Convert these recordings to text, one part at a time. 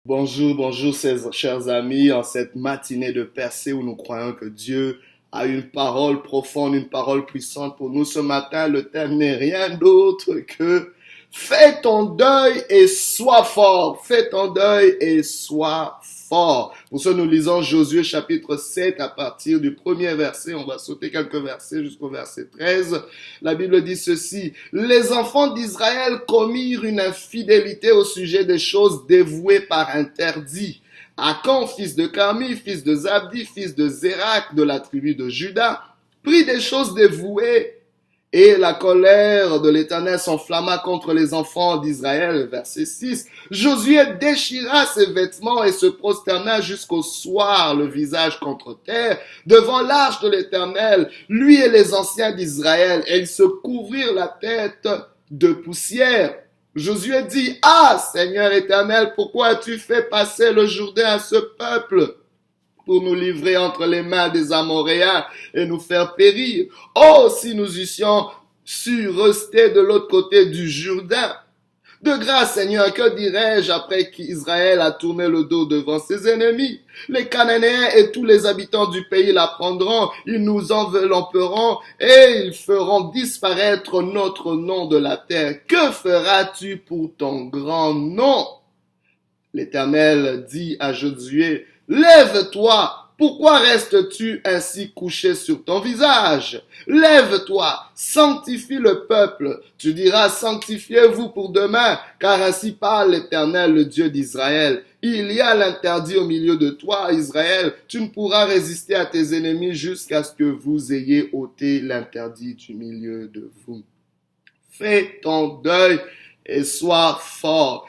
Bonjour, bonjour, chers amis, en cette matinée de percée où nous croyons que Dieu a une parole profonde, une parole puissante pour nous ce matin. Le thème n'est rien d'autre que fais ton deuil et sois fort. Fais ton deuil et sois fort. Pour ça, nous lisons Josué chapitre 7 à partir du premier verset. On va sauter quelques versets jusqu'au verset 13. La Bible dit ceci. Les enfants d'Israël commirent une infidélité au sujet des choses dévouées par interdit. Achan, fils de Carmi, fils de Zabdi, fils de Zérak, de la tribu de Juda, prit des choses dévouées. Et la colère de l'Éternel s'enflamma contre les enfants d'Israël. Verset 6. Josué déchira ses vêtements et se prosterna jusqu'au soir, le visage contre terre, devant l'arche de l'Éternel, lui et les anciens d'Israël. Et ils se couvrirent la tête de poussière. Josué dit, « Ah, Seigneur Éternel, pourquoi as-tu fait passer le Jourdain à ce peuple ? Pour nous livrer entre les mains des Amoréens et nous faire périr. Oh, si nous eussions su rester de l'autre côté du Jourdain. De grâce, Seigneur, que dirais-je après qu'Israël a tourné le dos devant ses ennemis? Les Cananéens et tous les habitants du pays la prendront, ils nous envelopperont et ils feront disparaître notre nom de la terre. Que feras-tu pour ton grand nom? L'Éternel dit à Josué, « Lève-toi, pourquoi restes-tu ainsi couché sur ton visage? Lève-toi, sanctifie le peuple. Tu diras, sanctifiez-vous pour demain, car ainsi parle l'Éternel, le Dieu d'Israël. Il y a l'interdit au milieu de toi, Israël. Tu ne pourras résister à tes ennemis jusqu'à ce que vous ayez ôté l'interdit du milieu de vous. Fais ton deuil et sois fort. »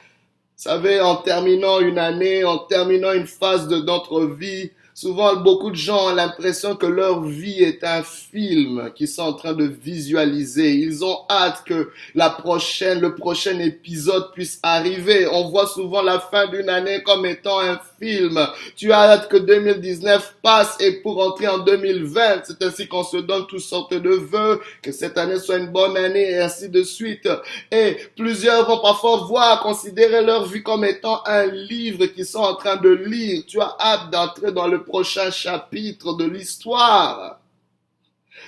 Vous savez, en terminant une année, en terminant une phase de notre vie, souvent beaucoup de gens ont l'impression que leur vie est un film qu'ils sont en train de visualiser. Ils ont hâte que le prochain épisode puisse arriver. On voit souvent la fin d'une année comme étant un film. Tu as hâte que 2019 passe et pour entrer en 2020, c'est ainsi qu'on se donne toutes sortes de vœux, que cette année soit une bonne année et ainsi de suite. Et plusieurs vont parfois considérer leur vie comme étant un livre qu'ils sont en train de lire. Tu as hâte d'entrer dans le prochain chapitre de l'histoire.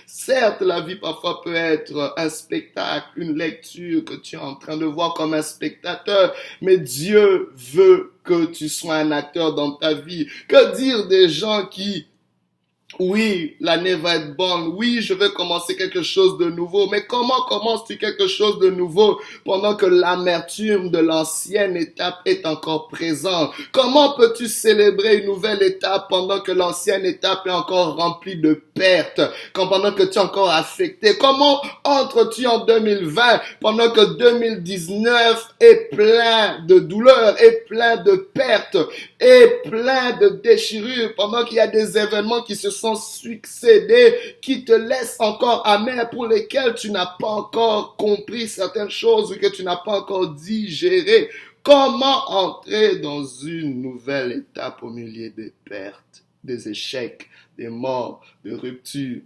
Certes, la vie parfois peut être un spectacle, une lecture que tu es en train de voir comme un spectateur, mais Dieu veut que tu sois un acteur dans ta vie. Que dire des gens qui, oui, l'année va être bonne. Oui, je vais commencer quelque chose de nouveau. Mais comment commences-tu quelque chose de nouveau pendant que l'amertume de l'ancienne étape est encore présente? Comment peux-tu célébrer une nouvelle étape pendant que l'ancienne étape est encore remplie de pertes? Pendant que tu es encore affecté? Comment entres-tu en 2020 pendant que 2019 est plein de douleurs, est plein de pertes, est plein de déchirures, pendant qu'il y a des événements qui se sont succédés, qui te laissent encore amer, pour lesquels tu n'as pas encore compris certaines choses ou que tu n'as pas encore digéré. Comment entrer dans une nouvelle étape au milieu des pertes, des échecs, des morts, des ruptures?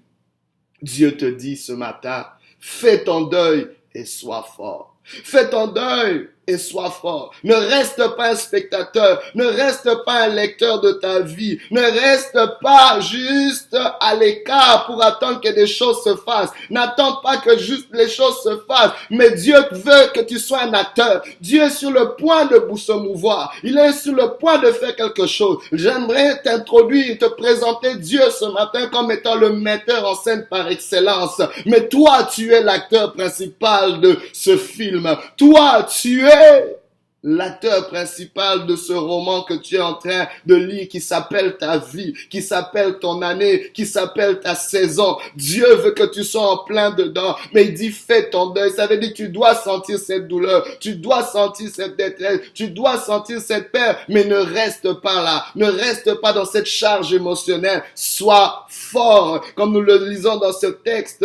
Dieu te dit ce matin, fais ton deuil et sois fort. Fais ton deuil et sois fort. Ne reste pas un spectateur. Ne reste pas un lecteur de ta vie. Ne reste pas juste à l'écart pour attendre que des choses se fassent. N'attends pas que juste les choses se fassent. Mais Dieu veut que tu sois un acteur. Dieu est sur le point de se mouvoir. Il est sur le point de faire quelque chose. J'aimerais t'introduire, te présenter Dieu ce matin comme étant le metteur en scène par excellence. Mais toi, tu es l'acteur principal de ce film. Toi, tu es l'acteur principal de ce roman que tu es en train de lire, qui s'appelle ta vie, qui s'appelle ton année, qui s'appelle ta saison. Dieu veut que tu sois en plein dedans, mais il dit fais ton deuil. Ça veut dire que tu dois sentir cette douleur, tu dois sentir cette détresse, tu dois sentir cette peur, mais ne reste pas là, ne reste pas dans cette charge émotionnelle. Sois fort, comme nous le lisons dans ce texte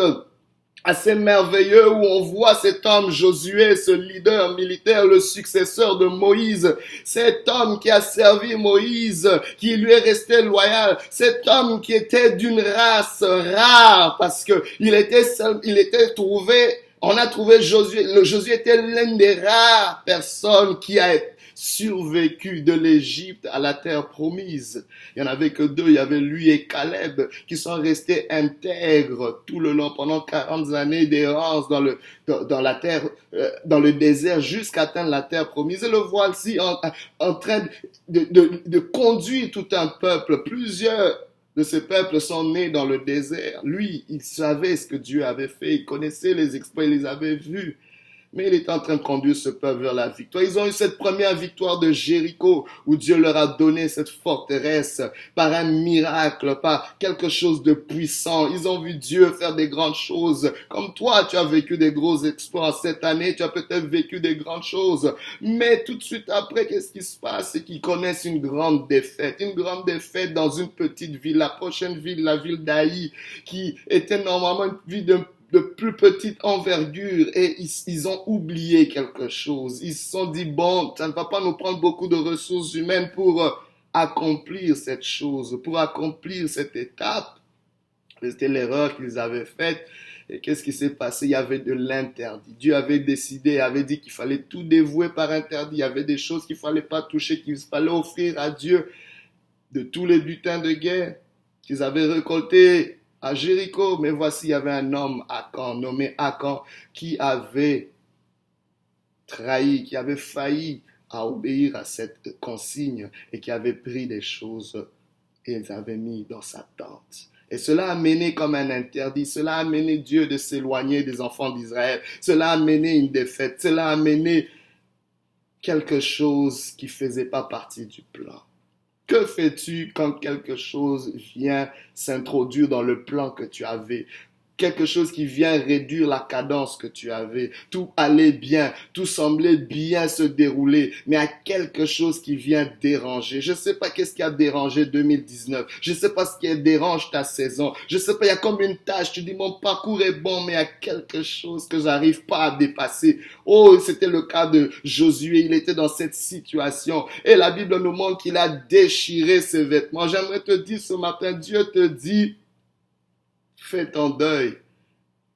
assez merveilleux où on voit cet homme Josué, ce leader militaire, le successeur de Moïse, cet homme qui a servi Moïse, qui lui est resté loyal, cet homme qui était d'une race rare parce que il était trouvé. On a trouvé Josué. Josué était l'une des rares personnes qui a survécu de l'Égypte à la terre promise. Il n'y en avait que deux, il y avait lui et Caleb qui sont restés intègres tout le long pendant 40 années d'errance dans la terre, dans le désert jusqu'à atteindre la terre promise. Et le voici en train de conduire tout un peuple. Plusieurs de ces peuples sont nés dans le désert. Lui, il savait ce que Dieu avait fait, il connaissait les exploits, il les avait vus. Mais il est en train de conduire ce peuple vers la victoire. Ils ont eu cette première victoire de Jéricho où Dieu leur a donné cette forteresse par un miracle, par quelque chose de puissant. Ils ont vu Dieu faire des grandes choses. Comme toi, tu as vécu des gros exploits cette année, tu as peut-être vécu des grandes choses. Mais tout de suite après, qu'est-ce qui se passe? C'est qu'ils connaissent une grande défaite dans une petite ville, la prochaine ville, la ville d'Aï, qui était normalement une ville de plus petite envergure et ils ont oublié quelque chose. Ils se sont dit, bon, ça ne va pas nous prendre beaucoup de ressources humaines pour accomplir cette chose, pour accomplir cette étape. C'était l'erreur qu'ils avaient faite. Et qu'est-ce qui s'est passé? Il y avait de l'interdit. Dieu avait décidé, avait dit qu'il fallait tout dévouer par interdit. Il y avait des choses qu'il ne fallait pas toucher, qu'il fallait offrir à Dieu de tous les butins de guerre qu'ils avaient récoltés à Jéricho. Mais voici, il y avait un homme, Akan, nommé Akan, qui avait trahi, qui avait failli à obéir à cette consigne et qui avait pris des choses et les avait mis dans sa tente. Et cela a mené comme un interdit, cela a mené Dieu de s'éloigner des enfants d'Israël, cela a mené une défaite, cela a mené quelque chose qui ne faisait pas partie du plan. Que fais-tu quand quelque chose vient s'introduire dans le plan que tu avais? Quelque chose qui vient réduire la cadence que tu avais. Tout allait bien, tout semblait bien se dérouler, mais il y a quelque chose qui vient déranger. Je ne sais pas qu'est-ce qui a dérangé 2019. Je ne sais pas ce qui dérange ta saison. Je ne sais pas, il y a comme une tâche. Tu dis, mon parcours est bon, mais il y a quelque chose que j'arrive pas à dépasser. Oh, c'était le cas de Josué. Il était dans cette situation. Et la Bible nous montre qu'il a déchiré ses vêtements. J'aimerais te dire ce matin, Dieu te dit, fais ton deuil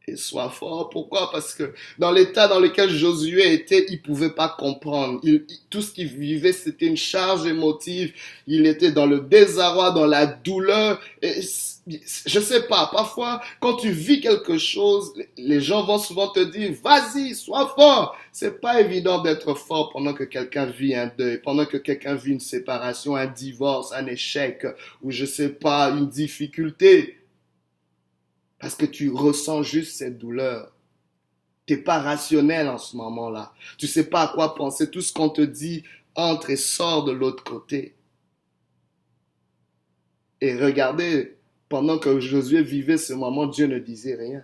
et sois fort. Pourquoi? Parce que dans l'état dans lequel Josué était, il pouvait pas comprendre. Tout ce qu'il vivait, c'était une charge émotive. Il était dans le désarroi, dans la douleur. Et je sais pas, parfois, quand tu vis quelque chose, les gens vont souvent te dire, vas-y, sois fort. C'est pas évident d'être fort pendant que quelqu'un vit un deuil, pendant que quelqu'un vit une séparation, un divorce, un échec, ou je sais pas, une difficulté. Parce que tu ressens juste cette douleur. Tu n'es pas rationnel en ce moment-là. Tu ne sais pas à quoi penser. Tout ce qu'on te dit entre et sort de l'autre côté. Et regardez, pendant que Josué vivait ce moment, Dieu ne disait rien.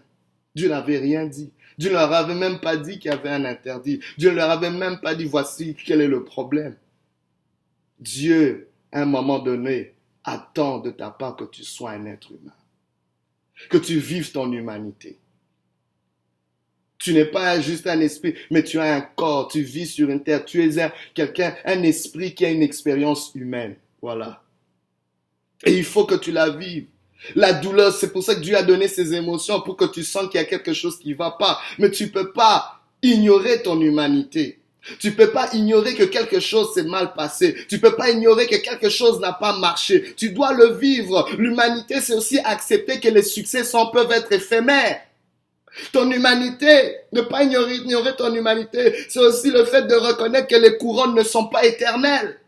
Dieu n'avait rien dit. Dieu ne leur avait même pas dit qu'il y avait un interdit. Dieu ne leur avait même pas dit, voici quel est le problème. Dieu, à un moment donné, attend de ta part que tu sois un être humain. Que tu vives ton humanité. Tu n'es pas juste un esprit, mais tu as un corps, tu vis sur une terre, tu es un esprit qui a une expérience humaine. Voilà. Et il faut que tu la vives. La douleur, c'est pour ça que Dieu a donné ces émotions, pour que tu sentes qu'il y a quelque chose qui ne va pas. Mais tu ne peux pas ignorer ton humanité. Tu peux pas ignorer que quelque chose s'est mal passé. Tu peux pas ignorer que quelque chose n'a pas marché. Tu dois le vivre. L'humanité, c'est aussi accepter que les succès peuvent être éphémères. Ton humanité, ne pas ignorer ton humanité, c'est aussi le fait de reconnaître que les couronnes ne sont pas éternelles.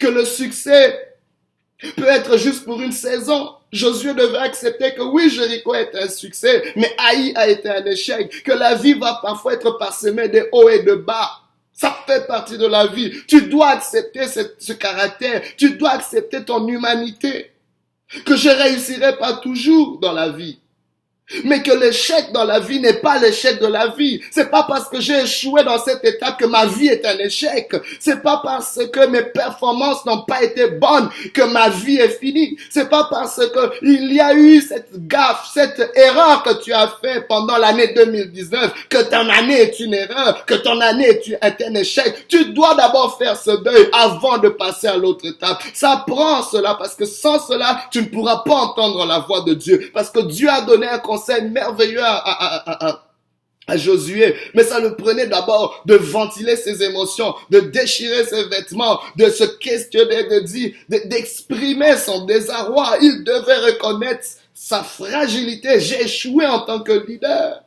Que le succès peut être juste pour une saison. Josué devait accepter que oui, Jéricho est un succès, mais Haï a été un échec. Que la vie va parfois être parsemée de hauts et de bas. Ça fait partie de la vie. Tu dois accepter ce caractère. Tu dois accepter ton humanité. Que je réussirai pas toujours dans la vie. Mais que l'échec dans la vie n'est pas l'échec de la vie. C'est pas parce que j'ai échoué dans cette étape que ma vie est un échec. C'est pas parce que mes performances n'ont pas été bonnes que ma vie est finie. C'est pas parce que il y a eu cette gaffe, cette erreur que tu as fait pendant l'année 2019 que ton année est une erreur, que ton année est un échec. Tu dois d'abord faire ce deuil avant de passer à l'autre étape. Ça prend cela parce que sans cela, tu ne pourras pas entendre la voix de Dieu. Parce que Dieu a donné un conseil merveilleux à Josué, mais ça le prenait d'abord de ventiler ses émotions, de déchirer ses vêtements, de se questionner, de dire, d'exprimer son désarroi. Il devait reconnaître sa fragilité. J'ai échoué en tant que leader.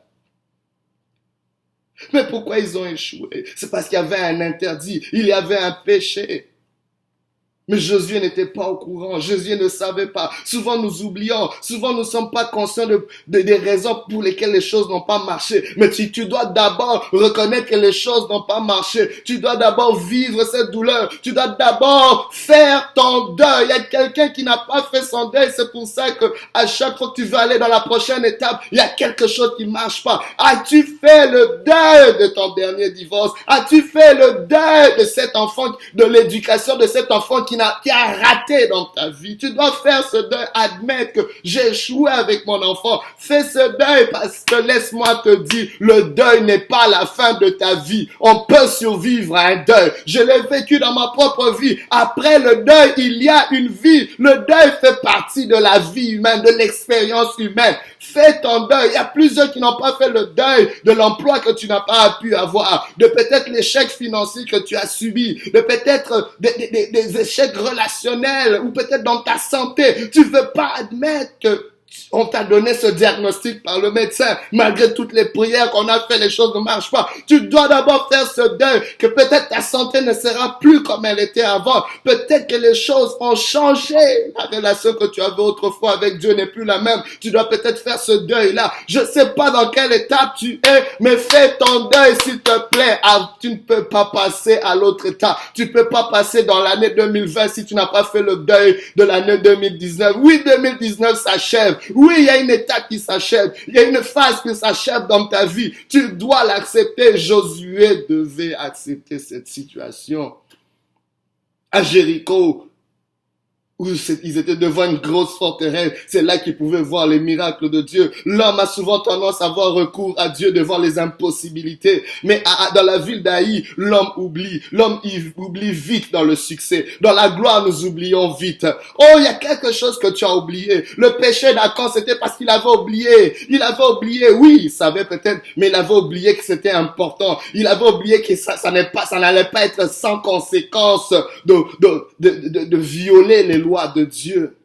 Mais pourquoi ils ont échoué? C'est parce qu'il y avait un interdit, il y avait un péché. Mais Josué n'était pas au courant, Josué ne savait pas. Souvent nous oublions, souvent nous ne sommes pas conscients des raisons pour lesquelles les choses n'ont pas marché. Mais tu dois d'abord reconnaître que les choses n'ont pas marché. Tu dois d'abord vivre cette douleur. Tu dois d'abord faire ton deuil. Il y a quelqu'un qui n'a pas fait son deuil. C'est pour ça que à chaque fois que tu veux aller dans la prochaine étape, il y a quelque chose qui ne marche pas. As-tu fait le deuil de ton dernier divorce? As-tu fait le deuil de cet enfant, de l'éducation de cet enfant qui a raté dans ta vie? Tu dois faire ce deuil, admettre que j'ai échoué avec mon enfant. Fais ce deuil parce que laisse-moi te dire, le deuil n'est pas la fin de ta vie. On peut survivre à un deuil. Je l'ai vécu dans ma propre vie. Après le deuil, il y a une vie. Le deuil fait partie de la vie humaine, de l'expérience humaine. Fais ton deuil. Il y a plusieurs qui n'ont pas fait le deuil de l'emploi que tu n'as pas pu avoir, de peut-être l'échec financier que tu as subi, de peut-être des échecs relationnels ou peut-être dans ta santé. Tu veux pas admettre que on t'a donné ce diagnostic par le médecin. Malgré toutes les prières qu'on a fait, les choses ne marchent pas. Tu dois d'abord faire ce deuil, que peut-être ta santé ne sera plus comme elle était avant. Peut-être que les choses ont changé. La relation que tu avais autrefois avec Dieu n'est plus la même. Tu dois peut-être faire ce deuil-là. Je sais pas dans quelle étape tu es, mais fais ton deuil, s'il te plaît. Tu ne peux pas passer à l'autre étape. Tu peux pas passer dans l'année 2020 si tu n'as pas fait le deuil de l'année 2019. Oui, 2019 s'achève. Oui, il y a une étape qui s'achève. Il y a une phase qui s'achève dans ta vie. Tu dois l'accepter. Josué devait accepter cette situation. À Jéricho, où ils étaient devant une grosse forteresse, c'est là qu'ils pouvaient voir les miracles de Dieu. L'homme a souvent tendance à avoir recours à Dieu devant les impossibilités. Mais dans la ville d'Haï, l'homme oublie. L'homme oublie vite dans le succès. Dans la gloire, nous oublions vite. Oh, il y a quelque chose que tu as oublié. Le péché d'Achan, c'était parce qu'il avait oublié. Il avait oublié, oui, il savait peut-être, mais il avait oublié que c'était important. Il avait oublié que ça n'allait pas être sans conséquence de violer les lois de Dieu.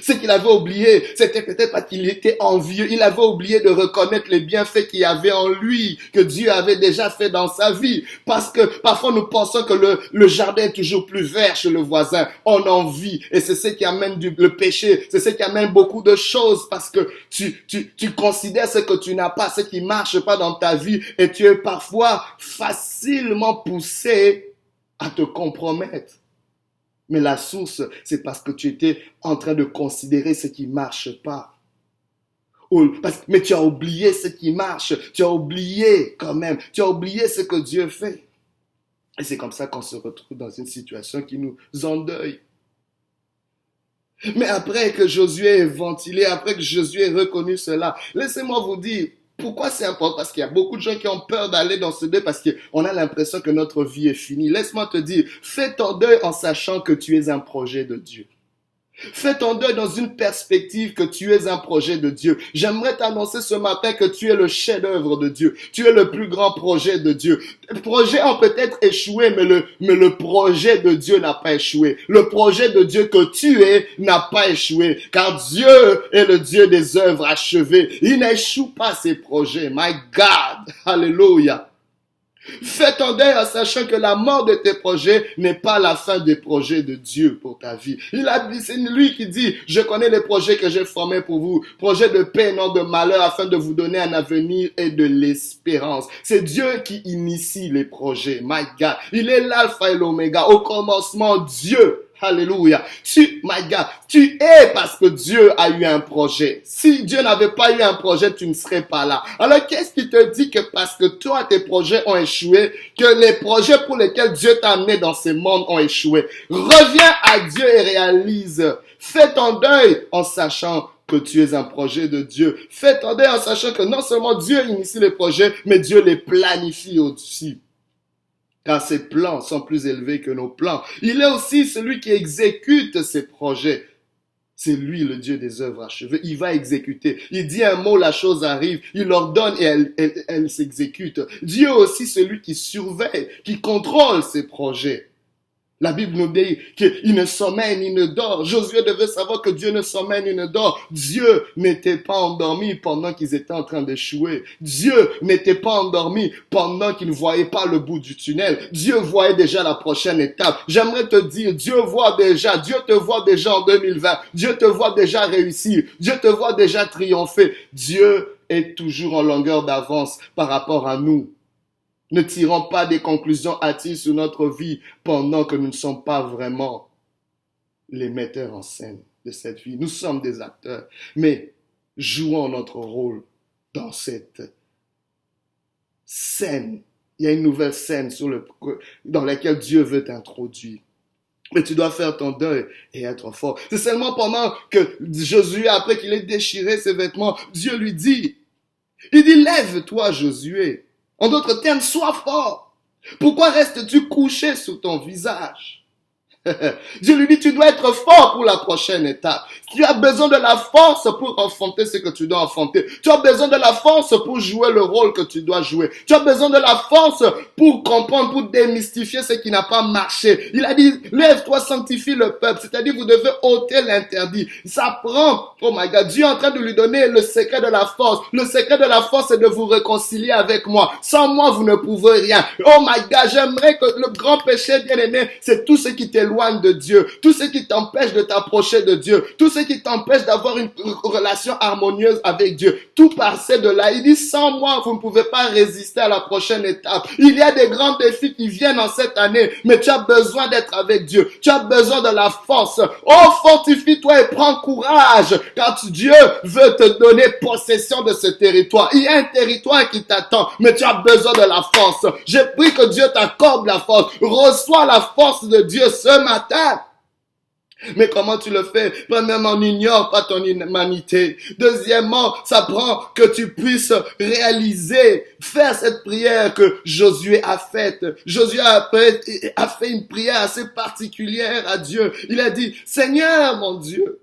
Ce qu'il avait oublié, c'était peut-être parce qu'il était envieux. Il avait oublié de reconnaître les bienfaits qu'il y avait en lui, que Dieu avait déjà fait dans sa vie. Parce que parfois nous pensons que le jardin est toujours plus vert chez le voisin. On envie. Et c'est ce qui amène le péché. C'est ce qui amène beaucoup de choses. Parce que tu considères ce que tu n'as pas, ce qui marche pas dans ta vie. Et tu es parfois facilement poussé à te compromettre. Mais la source, c'est parce que tu étais en train de considérer ce qui marche pas. Mais tu as oublié ce qui marche. Tu as oublié quand même. Tu as oublié ce que Dieu fait. Et c'est comme ça qu'on se retrouve dans une situation qui nous endeuille. Mais après que Josué ait ventilé, après que Josué ait reconnu cela, laissez-moi vous dire, pourquoi c'est important? Parce qu'il y a beaucoup de gens qui ont peur d'aller dans ce deuil parce qu'on a l'impression que notre vie est finie. Laisse-moi te dire, fais ton deuil en sachant que tu es un projet de Dieu. Fais ton deuil dans une perspective que tu es un projet de Dieu. J'aimerais t'annoncer ce matin que tu es le chef-d'œuvre de Dieu. Tu es le plus grand projet de Dieu. Les projets ont peut-être échoué, mais le projet de Dieu n'a pas échoué. Le projet de Dieu que tu es n'a pas échoué. Car Dieu est le Dieu des œuvres achevées. Il n'échoue pas ses projets. My God. Hallelujah. Fais ton deuil en sachant que la mort de tes projets n'est pas la fin des projets de Dieu pour ta vie. C'est lui qui dit, je connais les projets que j'ai formés pour vous, projets de paix, non de malheur, afin de vous donner un avenir et de l'espérance. C'est Dieu qui initie les projets. My God. Il est l'alpha et l'oméga. Au commencement, Dieu. Alléluia. My God, tu es parce que Dieu a eu un projet. Si Dieu n'avait pas eu un projet, tu ne serais pas là. Alors, qu'est-ce qui te dit que parce que toi, tes projets ont échoué, que les projets pour lesquels Dieu t'a amené dans ce monde ont échoué? Reviens à Dieu et réalise. Fais ton deuil en sachant que tu es un projet de Dieu. Fais ton deuil en sachant que non seulement Dieu initie les projets, mais Dieu les planifie au-dessus. Car ses plans sont plus élevés que nos plans. Il est aussi celui qui exécute ses projets. C'est lui le Dieu des œuvres achevées. Il va exécuter. Il dit un mot, la chose arrive. Il ordonne et elle s'exécute. Dieu aussi, celui qui surveille, qui contrôle ses projets. La Bible nous dit qu'il ne sommeille ni ne dort. Josué devait savoir que Dieu ne sommeille ni ne dort. Dieu n'était pas endormi pendant qu'ils étaient en train d'échouer. Dieu n'était pas endormi pendant qu'ils ne voyaient pas le bout du tunnel. Dieu voyait déjà la prochaine étape. J'aimerais te dire, Dieu te voit déjà en 2020. Dieu te voit déjà réussir. Dieu te voit déjà triompher. Dieu est toujours en longueur d'avance par rapport à nous. Ne tirons pas des conclusions hâtives sur notre vie pendant que nous ne sommes pas vraiment les metteurs en scène de cette vie. Nous sommes des acteurs, mais jouons notre rôle dans cette scène. Il y a une nouvelle scène dans laquelle Dieu veut t'introduire. Mais tu dois faire ton deuil et être fort. C'est seulement pendant que Josué, après qu'il ait déchiré ses vêtements, Dieu lui dit, il dit, lève-toi Josué. En d'autres termes, sois fort. Pourquoi restes-tu couché sur ton visage? Dieu lui dit, tu dois être fort pour la prochaine étape. Tu as besoin de la force pour enfanter ce que tu dois enfanter. Tu as besoin de la force pour jouer le rôle que tu dois jouer. Tu as besoin de la force pour comprendre, pour démystifier ce qui n'a pas marché. Il a dit, lève-toi, sanctifie le peuple. C'est-à-dire, vous devez ôter l'interdit. Ça prend, oh my God, Dieu est en train de lui donner le secret de la force. Le secret de la force, c'est de vous réconcilier avec moi. Sans moi, vous ne pouvez rien. Oh my God, j'aimerais que le grand péché, bien aimé, c'est tout ce qui t'éloigne de Dieu, tout ce qui t'empêche de t'approcher de Dieu, tout ce qui t'empêche d'avoir une relation harmonieuse avec Dieu, tout part de là. Il dit, sans moi, vous ne pouvez pas résister à la prochaine étape. Il y a des grands défis qui viennent en cette année, mais tu as besoin d'être avec Dieu. Tu as besoin de la force. Oh, fortifie-toi et prends courage, car Dieu veut te donner possession de ce territoire. Il y a un territoire qui t'attend, mais tu as besoin de la force. Je prie que Dieu t'accorde la force. Reçois la force de Dieu ce matin. Mais comment tu le fais? Premièrement, n'ignore pas ton humanité. Deuxièmement, ça prend que tu puisses faire cette prière que Josué a faite. Josué a fait une prière assez particulière à Dieu. Il a dit, Seigneur mon Dieu,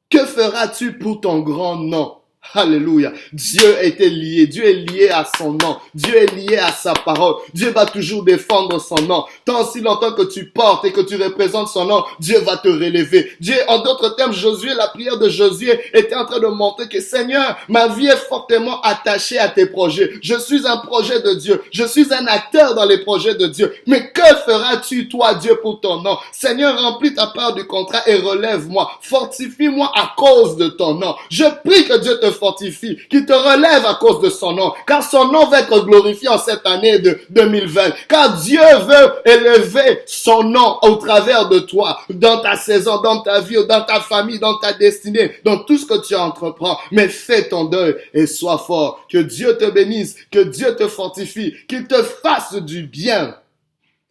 que feras-tu pour ton grand nom? Alléluia. Dieu était lié. Dieu est lié à son nom. Dieu est lié à sa parole. Dieu va toujours défendre son nom. Tant si longtemps que tu portes et que tu représentes son nom, Dieu va te relever. Dieu, en d'autres termes, Josué, la prière de Josué était en train de montrer que Seigneur, ma vie est fortement attachée à tes projets. Je suis un projet de Dieu. Je suis un acteur dans les projets de Dieu. Mais que feras-tu, toi, Dieu, pour ton nom? Seigneur, remplis ta part du contrat et relève-moi. Fortifie-moi à cause de ton nom. Je prie que Dieu te fortifie, qu'il te relève à cause de son nom, car son nom va être glorifié en cette année de 2020, car Dieu veut élever son nom au travers de toi, dans ta saison, dans ta vie, dans ta famille, dans ta destinée, dans tout ce que tu entreprends. Mais fais ton deuil et sois fort. Que Dieu te bénisse, que Dieu te fortifie, qu'il te fasse du bien.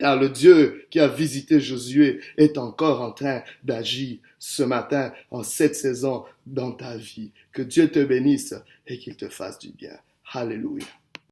Car le Dieu qui a visité Josué est encore en train d'agir ce matin, en cette saison, dans ta vie. Que Dieu te bénisse et qu'il te fasse du bien. Alléluia.